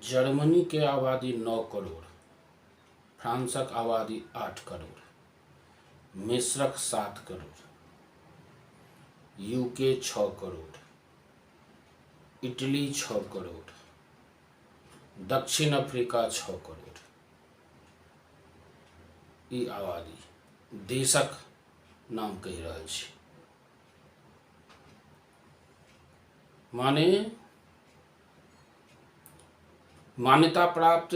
Germany के आबादी 9 करोड़, फ्रांसक आबादी 8 करोड़, मिस्रक 7 करोड़, यूके 6 करोड़, इटली 6 करोड़, दक्षिण अफ्रीका 6 करोड़। ई आबादी देशक नाम कहि रहल छी। माने मान्यता प्राप्त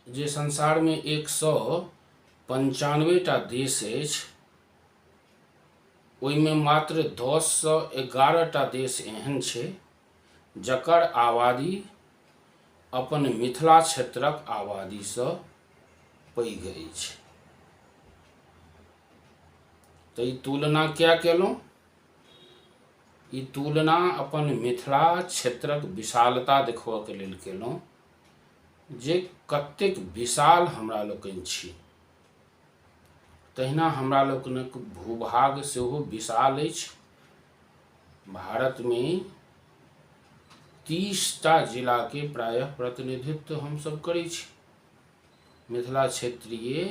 जे संसार में 195टा देश अछि, ओहिमे मात्र 1011टा देश एहन छै जकर आबादी अपन मिथिला क्षेत्रक आबादीसँ पैघ अछि। तऽ ई तुलना क्या केलहुँ? ई तुलना अपन मिथिला क्षेत्रक विशालता देखबऽके लेल केलहुँ जे कतेक विशाल हमरा लोकनि छी। तहिना हमरा लोकनिक भूभाग सेहो विशाल अछि। भारत में 30टा जिला के प्रायः प्रतिनिधित्व हमसब करै छी। मिथिला क्षेत्रीय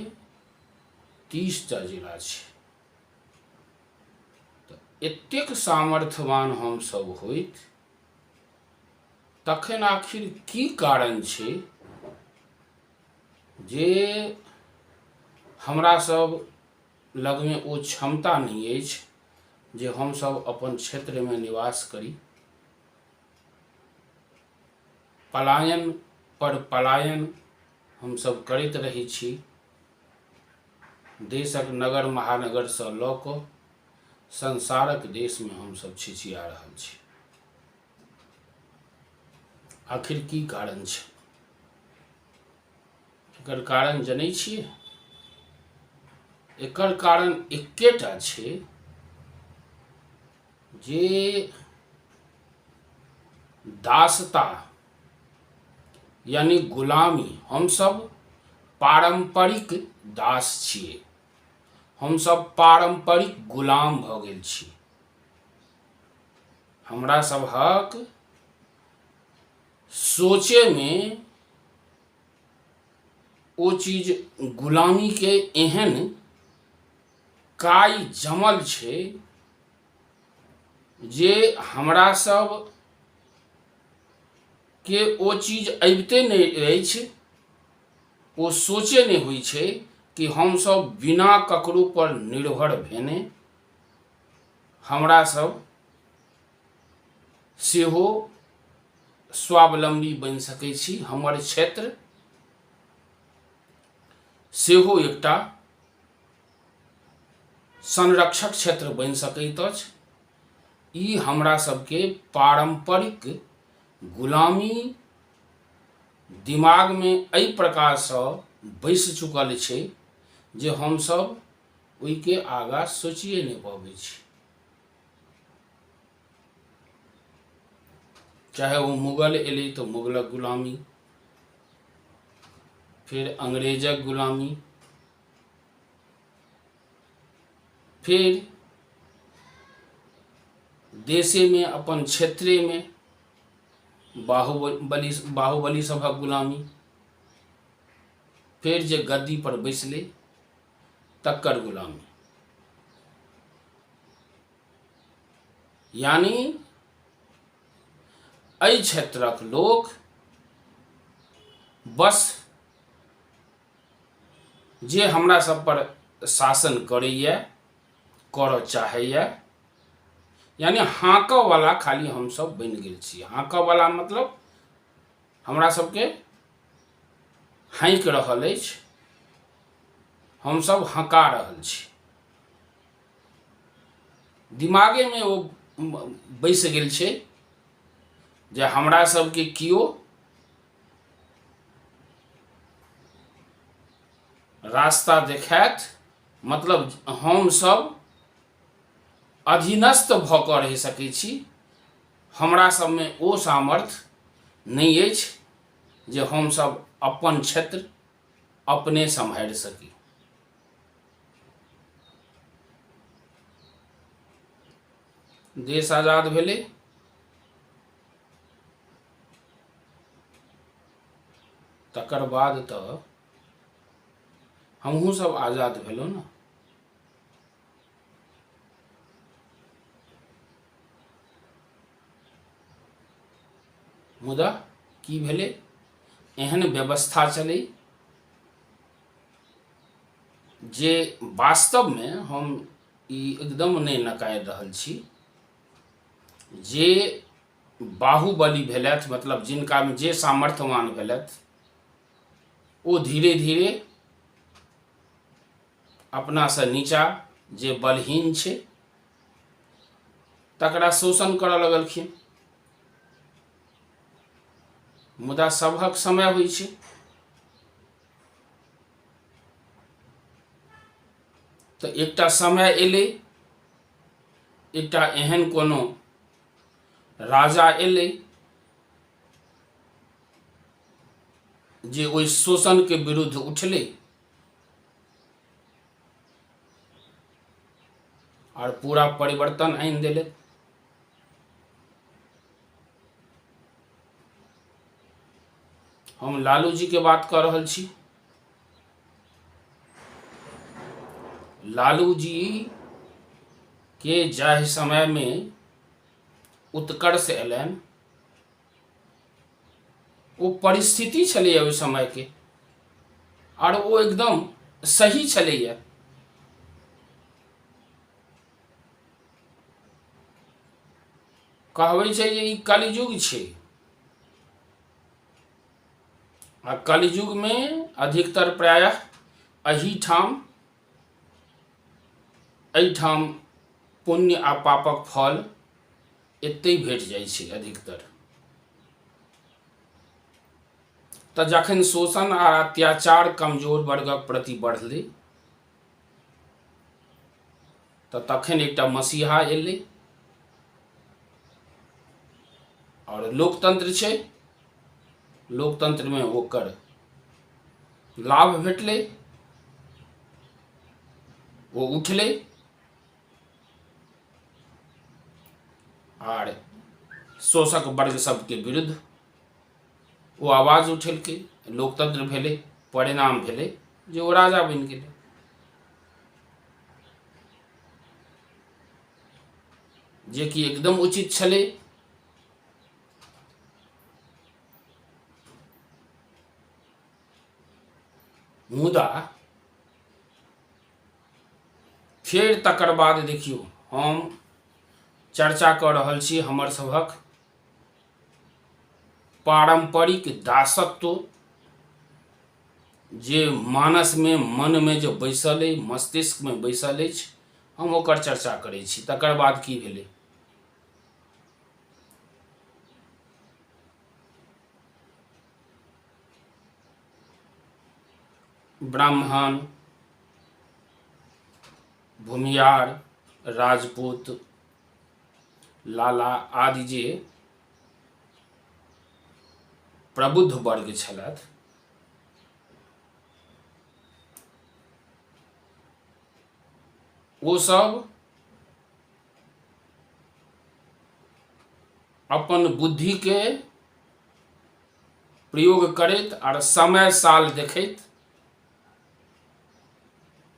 30टा जिला छै। एतेक सामर्थ्यवान हम सब होइत तखन आखिर की कारण छै जे हमरा सब लग में ओ क्षमता नहीं अछि जे हम सब अपन क्षेत्र में निवास करी। पलायन पर पलायन हम सब करैत रही छी। देशक नगर महानगर से लऽ कऽ संसारक देश में हम सब छिछिया रहल छी। आखिर की कारण छै? एकर कारण जनै छियै? एकर कारण एकेटा छै जे दासता यानी गुलामी। हम सब पारंपरिक दास छियै, हम सब पारंपरिक गुलाम भऽ गेल छी। हमरा सबहक सोचे में ओ चीज गुलामी के एहन काई जमल छै जे हमरा सब के ओ चीज अबिते नहीं अछि। ओ सोचे नहीं होइ छै कि हम सब बिना ककरो पर निर्भर भेने हमरा सब सेहो स्वावलंबी बनि सकै छी। हमर क्षेत्र सेहो एकटा संरक्षक क्षेत्र बनि सकैत अछि। ई हमरा सबके पारंपरिक गुलामी दिमाग में एहि प्रकार से बैस चुकल छै जे हम सब ओहि के आगा सोचिए नहीं पाबै छी। चाहे वो मुगल एलै तो मुगलक गुलामी, फिर अंग्रेजक गुलामी, फिर देशे में अपन क्षेत्रे में बाहुबली सभक गुलामी, फिर जे गद्दी पर बैसले तक्कर गुलामी। यानी एहि क्षेत्रक लोक बस जे हमरा सब पर शासन करैया, करऽ चाहैया, यानी हाँकऽ वाला खाली हम सब बनि गेल छी। हाँकऽ वाला मतलब हमरा सबके हाँकि रहल अछि, हम सब हँका रहल छी। दिमागे में ओ बैस गेल छै जे हमरा सबके कियो रास्ता देखाएत, मतलब हम सब अधीनस्थ भऽ कऽ रहि सकै छी। हमरा सब में ओ सामर्थ्य नहीं अछि जे हम सब अपन क्षेत्र अपने सम्हारि सकी। देश आजाद भेलै, तकर बाद तो हमहूँ सब आज़ाद भेलहुँ ने। मुदा की भेलै, एहन व्यवस्था चलै जे वास्तव में हम ई एकदम नहीं नकार रहल छी, जे बाहुबली भेलथि, मतलब जिनका में जे सामर्थ्यवान भेलथि, ओ धीरे धीरे अपना से नीचा जे बलहीन छै तकरा शोषण करऽ लगलखिन। मुदा सबहक समय होइ छै। तो एकटा समय एलै, एकटा एहन कोनो राजा एलै जे ओहि शोषण के विरुद्ध उठलै और पूरा परिवर्तन आनि देलै। हम लालू जी के बात कर रहल छी। लालू जी के जाहि समय में उत्कर्ष एलनि, वो परिस्थिति छलैया ओहि समय के, और वो एकदम सही छलैया। कहबै छै जे ई कलयुग छै, आ कलयुग में अधिकतर प्रायः एहिठाम पुण्य आ पापक फल एतै भेट जाइ छै अधिकतर। तऽ जखन शोषण आ अत्याचार कमजोर वर्गक प्रति बढ़लै तऽ तखन एकटा मसीहा एलै, और लोकतंत्र छै, लोकतंत्र में ओकर लाभ भेटलै, वो उठलै और शोषक वर्ग सबके विरुद्ध वो आवाज उठेलकै, लोकतंत्र भेलै, परिणाम भेलै जे वो राजा बनि गेलै। जे कि एकदम उचित छलै। मुदा फिर तकर बाद देखियो, हम चर्चा कर रहल छी हमर सभक पारंपरिक दासत्व जे मानस में, मन में जो बैसल है, मस्तिष्क में बैसल है, हम ओकर चर्चा करै छी। तकर बाद की भेलै, ब्राह्मण, भूमिहार, राजपूत, लाला आदि जे प्रबुद्ध वर्ग छलथि, वो सब अपन बुद्धि के प्रयोग करैत और समय साल देखैत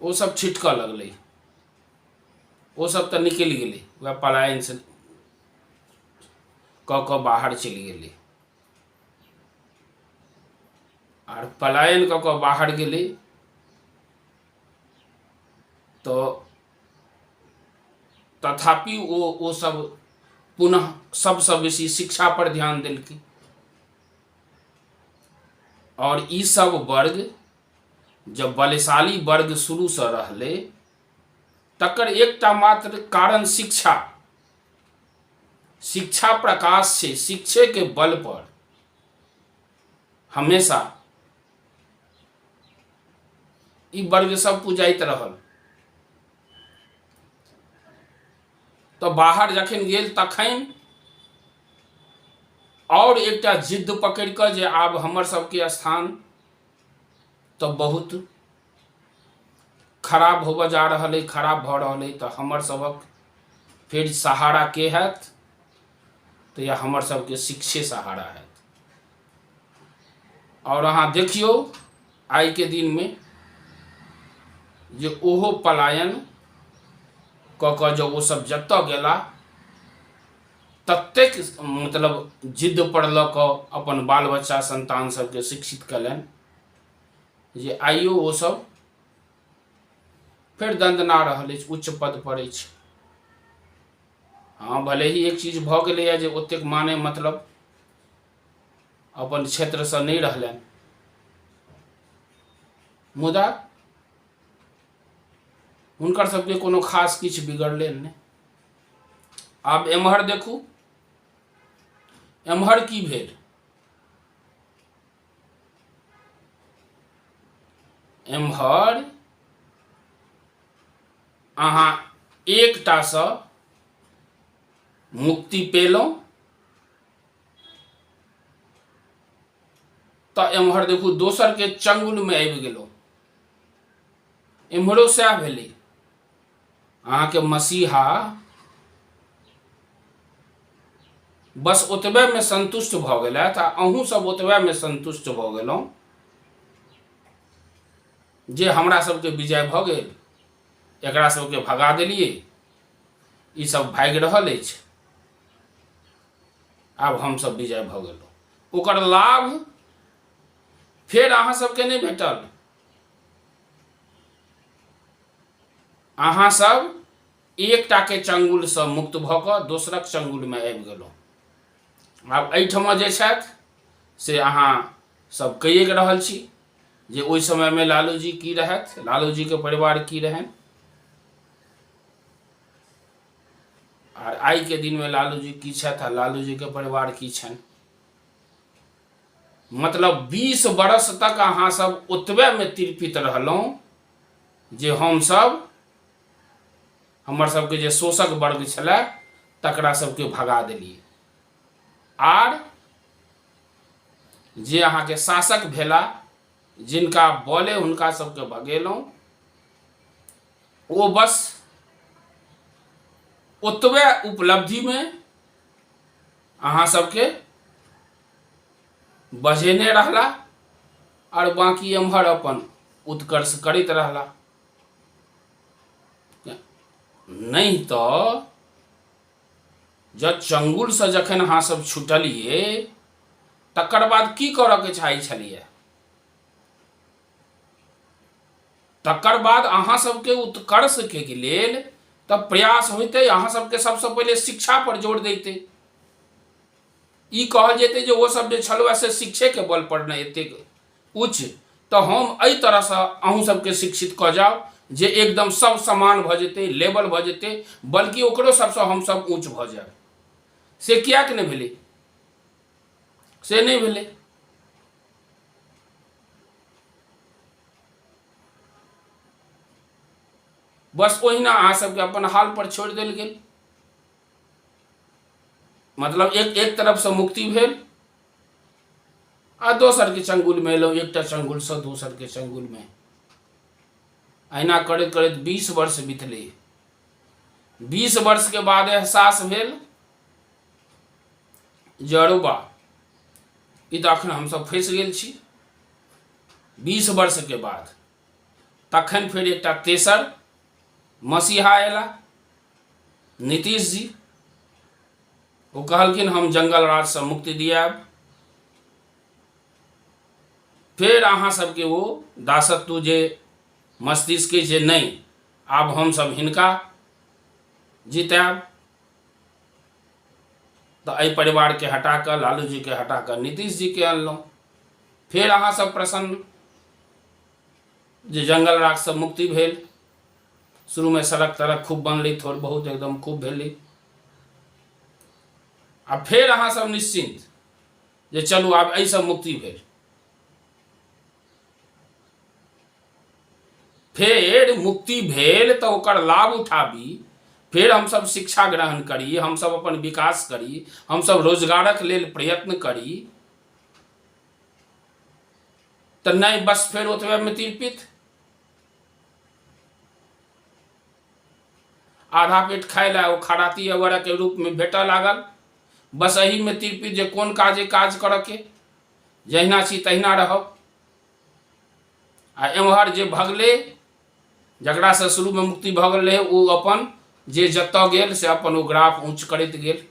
वो सब छिटकऽ लगलै। वो सब तो निकलि गेलै, वह पलायन से कऽ बाहर चलि गेलै, और पलायन कऽ बाहर गेलै तो तथापि वो सब पुनः सबसे बेसी शिक्षा पर ध्यान देलकै, और ई सब वर्ग जब बलशाली वर्ग शुरू से रहलै तकर एकटा मात्र कारण शिक्षा, शिक्षा प्रकाश छै। शिक्षे के बल पर हमेशा ई वर्ग सब पूजाइत रहल। तो बाहर जखन गेल तखन और एकटा जिद्द पकड़ कऽ जे आब हमर सबके स्थान तो बहुत खराब होबऽ जा रहल है, खराब भऽ रहल है, तो हमर सबक फिर सहारा के हैत, तो या हमर सबके शिक्षे सहारा हैत। और अहाँ देखियो आई के दिन में जे ओहो पलायन क क जो वो सब जतऽ गेला ततेक मतलब जिद पर लऽ कऽ अपन बाल बच्चा संतान सबके शिक्षित कयलनि जे आइयो ओ सब फेर दंदना रहल अछि, उच्च पद पर अछि। हाँ भले ही एक चीज भऽ गेलैए जे ओतेक माने मतलब अपन क्षेत्रसँ नहि रहलनि, मुदा हुनकर सबके कोनो खास किछु बिगड़लनि नहि। आब एम्हर देखू एम्हर की भेल। एम्हर अहाँ एकटासँ मुक्ति पेलहुँ तऽ एम्हर देखू दोसर के चंगुल में आबि गेलहुँ। एम्हरो सएह भेलै, अहाँके मसीहा बस ओतबे में संतुष्ट भऽ गेलथि आ अहूँ सब ओतबे में संतुष्ट भऽ गेलहुँ जे हमरा सबके विजय भऽ गेल, एकरा सबके भगा देलिए, ई सब भागि रहल अछि, आब हम सब विजय भऽ गेलहुँ। ओकर लाभ फेर अहाँ सबके नहि भेटल। अहाँ सब एकटा के चंगुल से मुक्त भऽ कऽ दोसरक चंगुल में आबि गेलहुँ। आब एहिठमा जे छथि से अहाँ सब कहिए रहल छी जे ओहि समय में लालू जी की रहथि, लालू जी के परिवार की रहनि, और आई के दिन में लालू जी की छथि आ लालू जी के परिवार की छनि। मतलब 20 बरस तक अहाँ सब ओतबे में तिरपित रहलहुँ जे हम सब हमर सबके जे शोषक वर्ग छलै तकरा सबके भगा देलिए, आर जे अहाँके शासक भेला जिनका बोले हुनका सबके भगेलहुँ, वो बस ओतबे उपलब्धि में अहाँ सबके बजेने रहला और बाकी एम्हर अपन उत्कर्ष करैत रहला। नहीं तो जब चंगुल से जखन अहाँ सब छुटलिए तकर बाद की करऽ के चाहै छलिए, तकर बाद अहाँ सबके उत्कर्ष के लेल तब प्रयास होते, अहाँ सबके सबसे पहले शिक्षा पर जोर देते। ई कहल जेतै जे वो सब जे छलुआ से शिक्षे के बल पर नहि एतेक उच्च, तो हम एहि तरह से अहूँ सबके शिक्षित कऽ जाओ जे एकदम सब समान भऽ जेतै, लेवल भऽ जेतै, बल्कि ओकरो सबसे हम सब ऊँच भऽ जाए। से किएक नहि भेलै, से नहीं भेलै। बस ओहिना अहाँ सबके अपन हाल पर छोड़ देल गेल। मतलब एक तरफ से मुक्ति भेल आ दोसर के चंगुल में एलहुँ, एकटा चंगुल से दोसर के चंगुल में। अहिना करैत करैत 20 वर्ष बीतले। 20 वर्ष के बाद एहसास भेल जे अरे बा ई तऽ अखन हम सब फंसि गेल छी। 20 वर्ष के बाद तखन फिर एकटा तेसर मसीहा एला, नीतीश जी। वो कहलखिन हम जंगल राज से मुक्ति दियाब। फिर अहाँ सबके वो दासत्व जे मस्तिष्क जे नहीं, आब हम सब हिनका जिताब, तो एहि परिवार के हटा कर लालू जी के हटा कर नीतीश जी के अनलहुँ। फिर अहाँ सब प्रसन्न जे जंगल राज से मुक्ति भेल। शुरू में सड़क तरक खूब बनलै, थोड़ बहुत एकदम खूब भेलै। आ फिर अहाँ सब निश्चिंत जे चलू आब एहि से मुक्ति भेल। फिर मुक्ति भेल तो ओकर लाभ उठाबी, फिर हम सब शिक्षा ग्रहण करी, हम सब अपन विकास करी, हम सब रोजगारक लेल प्रयत्न करी, तो नहीं बस फिर ओतबे में तिरपित। आधा पेट खाए ला वो खराती वगैरह के रूप में भेटऽ लागल। बस एही में तिरपित जे कोन काजे काज करऽ के, जहिना छी तहिना रहब। आ एम्हर जे भगले, जकरासँ शुरूमे मुक्ति भऽ गेल रहै, ओ अपन जे जतऽ गेल से अपन ओ ग्राफ ऊँच करैत गेल।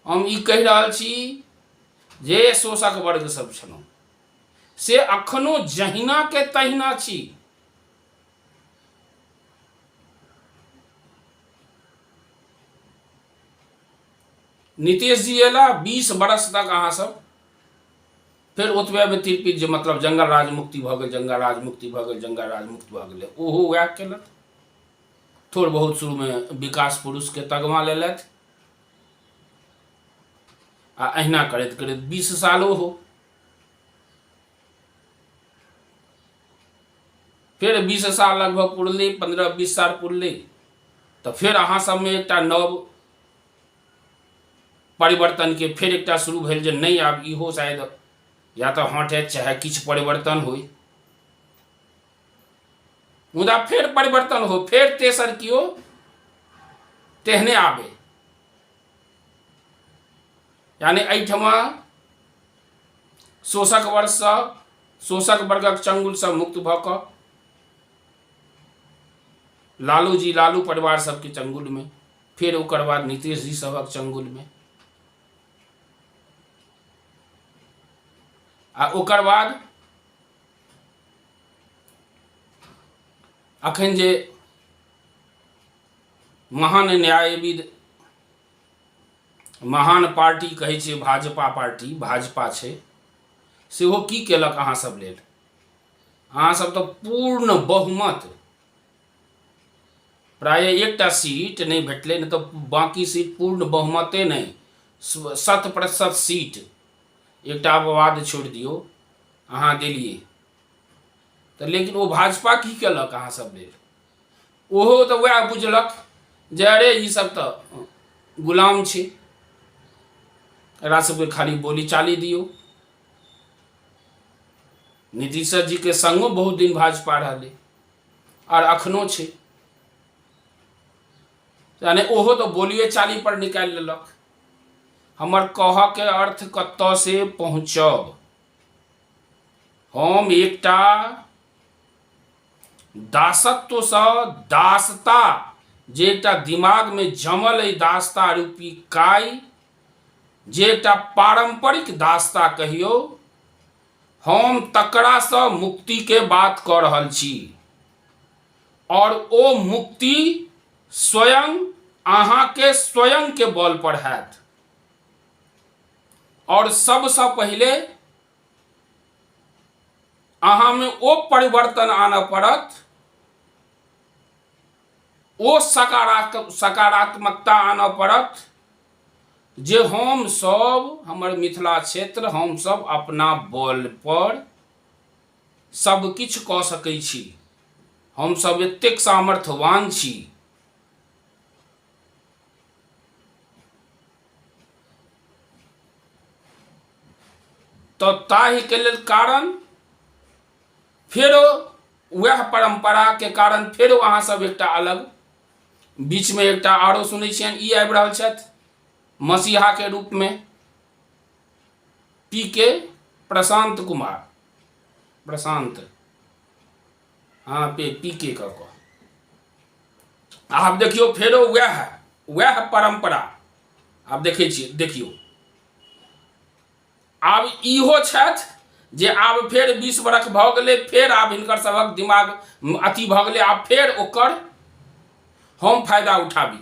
हम ई कहि रहल छी जे शोषक वर्ग सब छलहुँ से अखनो जहिना के तहिना छी। नीतीश जी अयला 20 बरस तक अहाँ सब फिर ओतबे में तिरपित जे मतलब जंगल राज मुक्ति भऽ गेल, जंगल राज मुक्ति भऽ गेल, जंगल राज मुक्ति भऽ गेलै, ओहो वएह केलक। थोड़ बहुत शुरू में विकास पुरुष के तगमा लेलथि आ अहिना करैत करैत 20 सालो हो। फिर 20 साल लगभग पुरलै, 15-20 साल पुरलै, तो फिर अहाँ सब में एकटा नव परिवर्तन के फिर एकटा शुरू भेल जे नहीं आब इहो शायद या तो हटे चाहे किछु परिवर्तन हो, मुदा फिर परिवर्तन हो, फिर तेसर कियो तेहने आबे। यानी एहिठमा शोषक वर्ग से, शोषक वर्गक चंगुल से मुक्त भऽ कऽ लालू जी, लालू परिवार सबके चंगुल में, फिर ओकर बाद नीतीश जी सबक चंगुल में, आ ओकर बाद अखन जे महान न्यायविद, महान पार्टी कहै छै भाजपा पार्टी, भाजपा छै, सेहो की केलक अहाँ सब लेल। अहाँ सब तो पूर्ण बहुमत, प्राय एकटा सीट नहीं भेटलै, नहीं तो बाकी सीट पूर्ण बहुमते नहीं, 100% सीट, एकटा अपवाद छोड़ दियो अहाँ देलिए। तो लेकिन वो भाजपा की केलक अहाँ सब लेल, ओहो तो वह बुझलक जे अरे ई सब तो गुलाम छै, एकरा सबके खाली बोली चाली दियो। नीतीश जी के संगो बहुत दिन भाजपा रहलै और अखनो छै, यानी ओहो तो बोलिए चाली पर निकाल लेलक। हमर कह के अर्थ कतऽ से पहुँचब, हम एकटा दासत्व से दासता, जे एकटा दिमाग में जमल अइ दासता रूपी काई, जे एकटा पारंपरिक दासता कहियो, हम तकरा से मुक्ति के बात कऽ रहल छी। और ओ मुक्ति स्वयं अहाँ के स्वयं के बल पर हैत। और सबसे पहले अहाँ में ओ परिवर्तन आना पड़त, ओ सकारात्मकता आना पड़त जे हम सब, हमर मिथिला क्षेत्र, हम सब अपना बल पर सब किछु कऽ सकै छी, हम सब एतेक सामर्थ्यवान छी। तो ताहि के लेल कारण फेरो वह परंपरा के कारण फेरो अहाँ सब एकटा अलग, बीच में एकटा आरो सुनै छियनि ई आबि रहल छथि मसीहा के रूप में, पीके प्रशांत कुमार, प्रशांत, हाँ पीके कऽ कऽ। आब देखियो फेरो वह परंपरा आब देखै छियै, देखियो आब इहो छथि जे आब फेर 20 बरख भऽ गेलै, फेर आब हिनकर सबक दिमाग अथी भऽ गेलै, आब फेर ओकर हम फायदा उठाबी।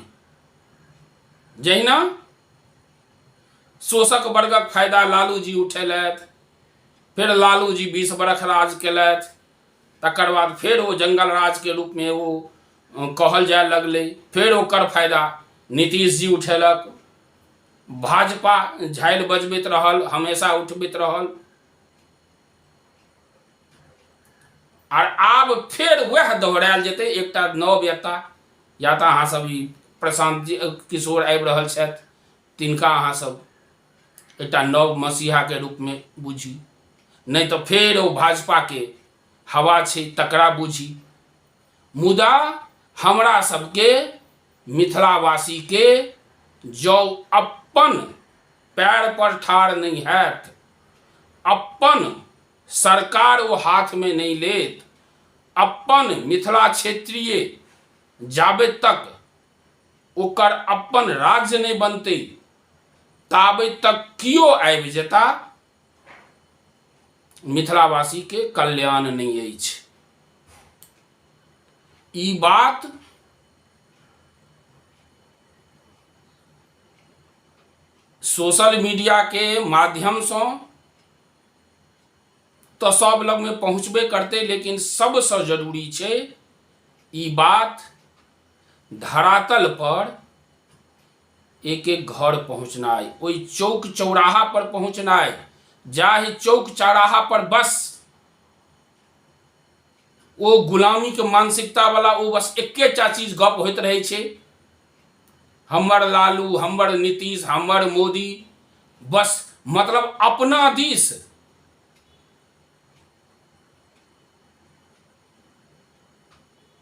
जहिना शोषक वर्गक फायदा लालू जी उठेलथि, फिर लालू जी 20 बरख राज केलथि, तकर बाद फिर वो जंगल राज के रूप में वो कहल जाए लगलै, फिर ओकर फायदा नीतीश जी उठेलक, भाजपा झालि बजबैत रहल, हमेशा उठबैत रहल, और आब फिर वह दोहरायल जेतै। एकटा नव या तो अहाँ सब ई प्रशांत जी किशोर आबि रहल छथि, तिनका अहाँ सब एकटा नव मसीहा के रूप में बुझी, नहीं तो फिर ओ भाजपा के हवा छै तकरा बुझी। मुदा हमरा सबके मिथिलावासी के जो अपन पैर पर ठाढ़ नहीं हैत, अपन सरकार वो हाथ में नहीं लेत, अपन मिथिला क्षेत्रीय जाबे तक ओकर अपन राज्य नहीं बनते ताबे तक कियो आबि जेता मिथिलावासी के कल्याण नहीं अछि। ई बात सोशल मीडिया के माध्यम से तो सब लग में पहुँचबे करते, लेकिन सबसे जरूरी है ई बात धरातल पर एक एक घर पहुँचनाई, ओई चौक चौराहा पर पहुँचनाई, जाहि चौक चौराहा पर बस वो गुलामी के मानसिकता वाला वो बस एकेटा चीज गप होइत रहे छे, हमर लालू, हमर नीतीश, हमर मोदी, बस मतलब अपना दिस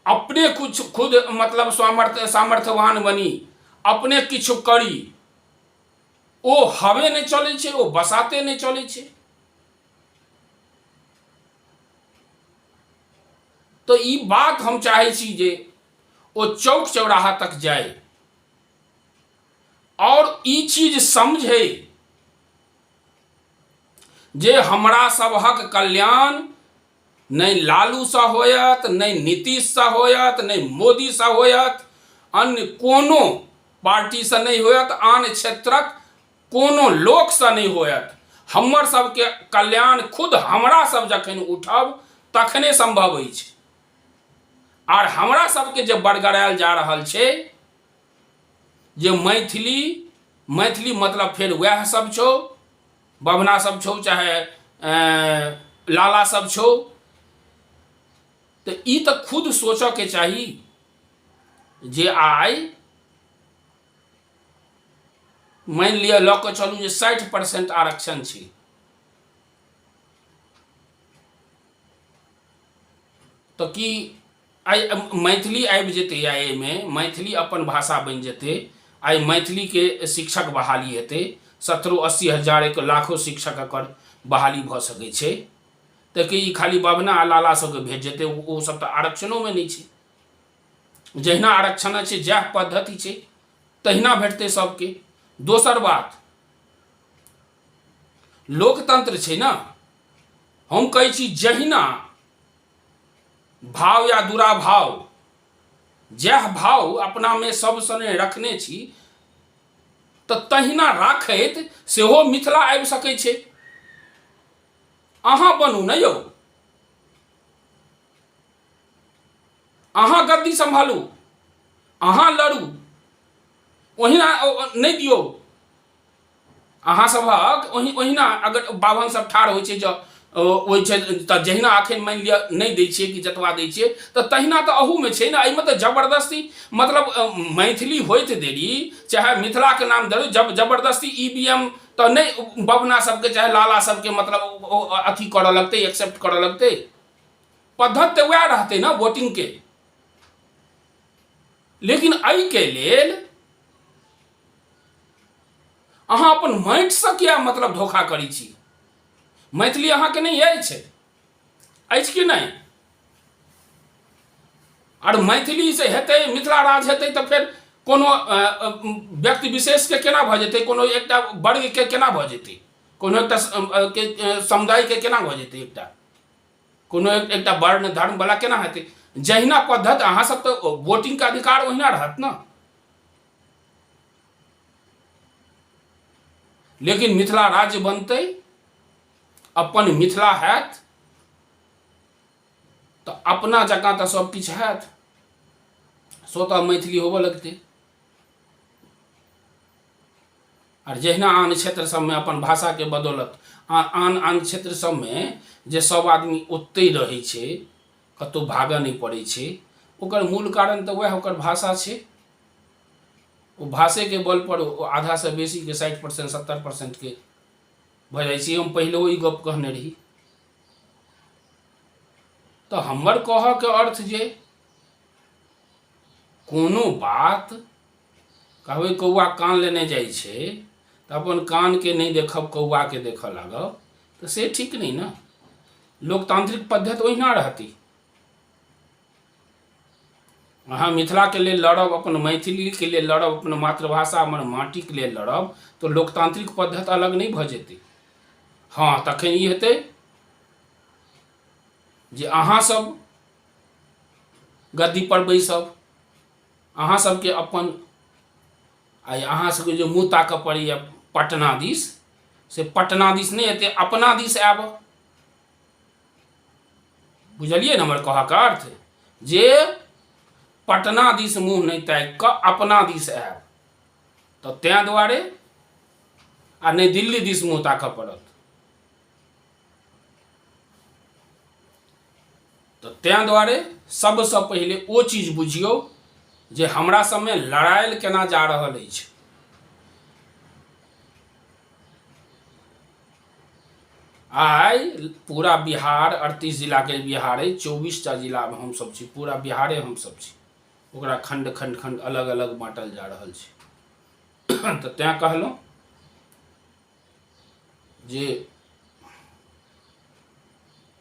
अपने कुछ खुद मतलब सामर्थ्यवान बनी, अपने किछु करी, ओ हवे नहीं चले छे, वो बसाते नहीं चले छे। तो ई बात हम चाहे छी जे वो चौक चौराहा तक जाए और ई चीज समझे जे हमरा सबहक कल्याण नहीं लालू सा होयत, नहीं नीतीश सा होयत, नहीं मोदी सा होयत, अन्य कोनो पार्टी से नहीं होयत, आन क्षेत्रक कोनो लोक से नहीं होयत। हमर सबके कल्याण खुद हमरा सब जखन उठब तखने संभव अछि। और हमरा सबके जे बरगरायल जा रहल छे जे मैथिली मतलब फिर वह सब छो, बभना सब छो, चाहे लाला सब छो, तो ई तो खुद सोचो के चाहिए जे आई मान लिया लऽ के चलू जे 60% आरक्षण छै, तो कि आई मैथिली आबि जेतै, आई में मैथिली अपन भाषा बन जेतै, आई मैथिली के शिक्षक बहाली हेतै, 70-80 हजार 1 लाखों शिक्षक एकर बहाली भ सकै छै, तो कि खाली बभना आ लाला सबके भेज जेतै, वो सब तो आरक्षणों में नहीं छै। जहिना आरक्षण छै जह पद्धति छै तहिना भेटतै सबके। दोसर बात लोकतंत्र छै ना, हम कहै छी जहिना भाव या दुराभाव जह भाव अपना में सब सने रखने छी तो तहिना राखैत सेहो मिथिला आबि सकै छै। अहाँ बनू न यौ, अहाँ गद्दी संभालू, अहाँ लड़ू, ओहिना नहीं दियो अहाँ सबहक ओहिना अगर बाभन सब ठाढ़ होइ छै ओहि छै तऽ जहिना अखन मान लिअ नहीं दै छियै कि जतवा दै छियै तऽ तहिना तऽ अहू में छै ने। एहिमे तऽ जबरदस्ती मतलब मैथिली होइत देरी चाहे मिथिला के नाम धरू जबरदस्ती ईवीएम तो नहीं बभना सबके चाहे लाला सबके मतलब अथी करऽ लगतै, एक्सेप्ट करऽ लगतै। पद्धति तऽ वएह रहतै ना वोटिंग के। लेकिन एहि के लेल अहाँ अपन माटि से किया मतलब धोखा करै छी? मैथिली अहाँ के नहीं अछि कि नहीं? और मैथिली से हेतै मिथिला राज हेतै तो फिर कोनो व्यक्ति विशेष के केना भ जेतै, कोनो एकटा वर्ग के केना भ जेतै, कोनो एकटा समुदाय के केना भ जेतै, एकटा कोनो एकटा वर्ण धर्म वाला केना हेतै? जहिना पद्धति अहाँ सब तो वोटिंग का अधिकार ओहिना रहत ना। लेकिन मिथिला राज्य बनतै, अपन मिथिला हैत तो अपना जकाँ तो सब किछु हैत, स्वतः मैथिली होबऽ लगतै। और जहिना आन क्षेत्र सब में अपन भाषा के बदौलत आन क्षेत्र सब में जे सब आदमी ओतै रहै छै, कतौ भागऽ नहीं पड़ै छै, ओकर मूल कारण तो वह ओकर भाषा छै। वो भाषे के बल पर आधा से बेसी के 60% 70% के भ जाइ छै। हम पहले ई गप कहने रही। तो हमर कहऽ के अर्थ जे कोनो बात कहबै कौआ कान लेने जाइ छै तो अपन कान के नहीं देखब, कौआ के देखऽ लागब, तो से ठीक नहीं ना। लोकतांत्रिक पद्धति ओहिना रहती। अहाँ मिथिला के लेल लड़ब, अपन मैथिली के लेल लड़ब, अपन मातृभाषा हमर माटी के लेल लड़ब, तो लोकतांत्रिक पद्धति अलग नहीं भ जेतै। हाँ, तखन ई हेतै जे अहाँ सब गद्दी पर बैसब, अहाँ सबके अपन आइ अहाँ सबके जो मुँह ताकऽ पड़ैए पटना दिस, से पटना दिस नहीं हेतै, अपना दिस आयब। बुझलिए न हमर कहऽके अर्थ, जे पटना दिस मुँह नहीं ताकि कऽ अपना दिस आयब, तो तैं दुआरे आ नहीं दिल्ली दिस मुँह ताकऽ पड़त। तो तैं दुआरे सबसँ पहिले ओ चीज बुझियौ जे हमरा सबमे लड़ाइल केना जा रहल अछि। आइ पूरा बिहार 38 जिला के बिहार है, 24टा जिला में हम सब छी, पूरा बिहारे हम सब छी, ओकरा खंड खंड खंड अलग अलग बांटल जा रहल छै। तो तैं कहलहुँ जे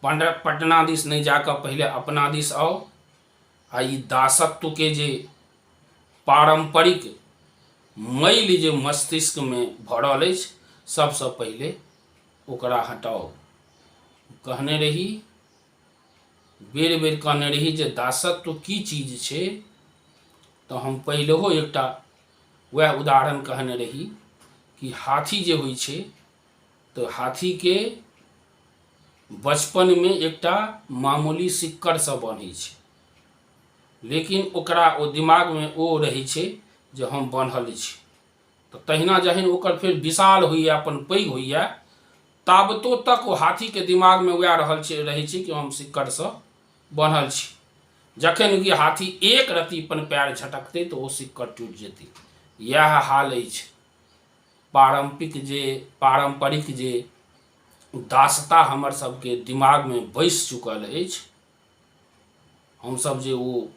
पटना दिस नहीं जाकर पहले अपना दिस आओ। आ ई दासत्व के जे पारंपरिक मैल जे मस्तिष्क में भरल अछि, सबसे पहले ओकरा हटाओ। कहने रही, बेर बेर कहने रही जे दासत्व की चीज छै, तो हम पहिलेहो एकटा वह उदाहरण कहने रही कि हाथी जे होइ छै, तो हाथी के बचपन में एकटा मामूली सिक्कड़ से बन्है छै, लेकिन ओकरा ओ दिमाग में ओ रहै छै जे हम बान्हल छी। तो तहिना जहन ओकर फिर विशाल होइए, अपन पैघ होइए, ताबतो तक ओ हाथी के दिमाग में वएह रहै छै कि हम सिक्कड़ से बान्हल छी। जखन कि हाथी एक रत्ती अपन पैर झटकतै तो ओ सिक्कड़ टूटि जेतै। यह हाल अछि पारंपरिक जे दासता हमर सबके दिमाग में बैस चुकल अछि। हम सब जे ओ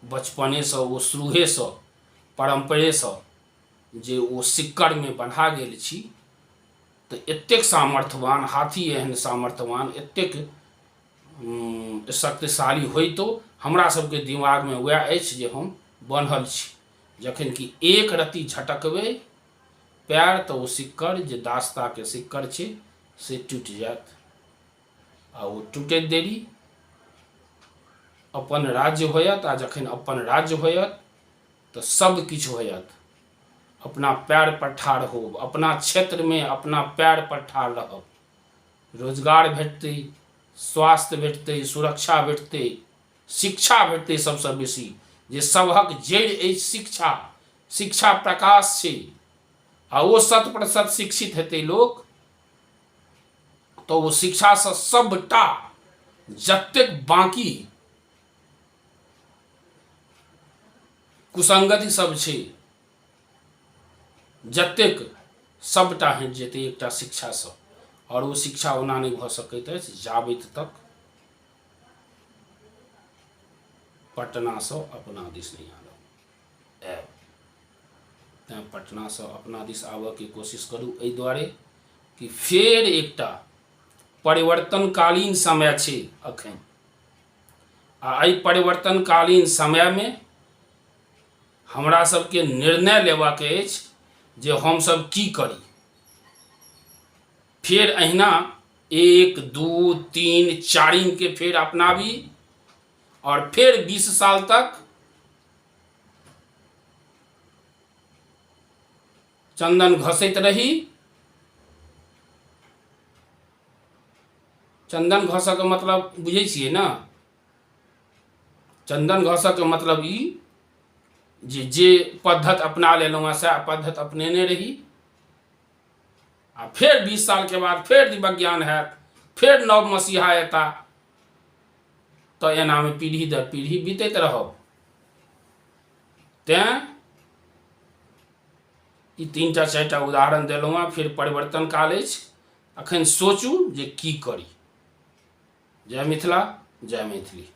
बचपने से, ओ शुरूहे से, परंपरे से जे ओ सिक्कड़ में बन्हा गेल छी, तो एतेक सामर्थ्यवान हाथी, एहन सामर्थ्यवान, एतेक शक्तिशाली होइ तो हमरा सबके दिमाग में वह अछि जे हम बान्हल छी। जखन कि एक रत्ती झटकबै पैर तो ओ सिक्कड़ जे दासता के सिक्कड़ छै से टूटि जायत। आ ओ टूटैत देरी अपन राज्य होयत। आ जखन अपन राज्य होयत तो सब किछु होयत। अपना पैर पर ठाढ़ होब, अपना क्षेत्र में अपना पैर पर ठाढ़ रहब, रोजगार भेटतै, स्वास्थ्य भेटतै, सुरक्षा भेटतै, शिक्षा भेटतै। सबसँ बेसी जे सबहक जड़ि अछि शिक्षा, शिक्षा प्रकाश छै, आ ओ 100% शिक्षित हेतै लोक, तो वो शिक्षा से सबटा जतेक बाकी कुसंगति सब छै, जतेक सबटा हटि जेतै एकटा शिक्षा से। और वो शिक्षा ओना नहीं भऽ सकैत अछि जाबैत तक पटना से अपना दिस नहीं आयब। तैं पटना से अपना दिस आबऽ के कोशिश करूँ, एहि दुआरे कि फेर एकटा परिवर्तनकालीन समय छै अखन। आ एहि परिवर्तनकालीन समय में हमरा सबके निर्णय लेबाक अछि जे हम सब की करी। फेर अहिना 1, 2, 3, 4 के फेर अपनाबी, और फिर 20 साल तक चंदन घसैत रही। चंदन घसऽ के मतलब बुझै छियै ना? चंदन घसऽ के मतलब ई जे पद्धति अपना लेलहुँ सएह पद्धति अपनेने रही। आ फिर 20 साल के बाद फिर दिव्यज्ञान हैत, फिर नव मसीहा एता, तो एना में पीढ़ी दर पीढ़ी बीतैत रहब। तैं ई 3टा 4टा उदाहरण देलहुँ हँ। फिर परिवर्तन काल अछि, अखन सोचू जे की करी। जय मिथिला, जय मैथिली।